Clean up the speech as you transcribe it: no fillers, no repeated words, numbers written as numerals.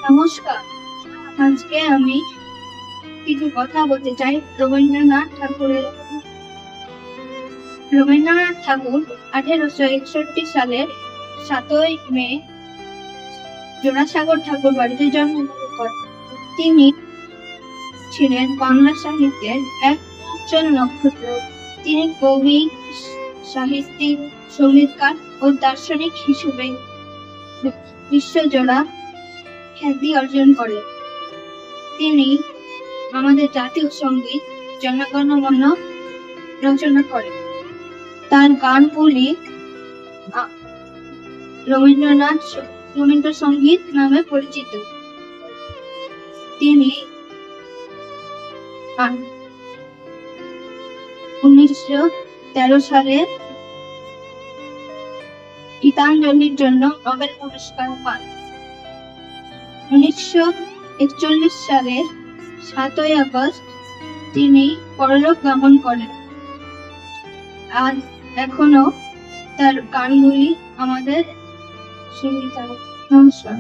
নমস্কার। আজকে আমি কিছু কথা বলতে চাই রবীন্দ্রনাথ ঠাকুরের। রবীন্দ্রনাথ ঠাকুর 1861 সালের 7ই মে জোড়াসাগর ঠাকুর বাড়িতে জন্মগ্রহণ করেন। তিনি ছিলেন বাংলা সাহিত্যের এক উজ্জ্বল নক্ষত্র। তিনি কবি, সাহিত্যিক, সঙ্গীতকার ও দার্শনিক হিসেবে বিশ্বজোড়া খ্যাতি অর্জন করেন। তিনি আমাদের জাতীয় সঙ্গীত জন গণ মন রচনা করেন। তার গানগুলি রবীন্দ্রসঙ্গীত নামে পরিচিত। তিনি 1913 সালে গীতাঞ্জলির জন্য নোবেল পুরস্কার পান। 1941 সালের 7ই আগস্ট তিনি পরলোক গমন করেন। আর এখনো তার গানগুলি আমাদের সঙ্গীত। নমস্কার।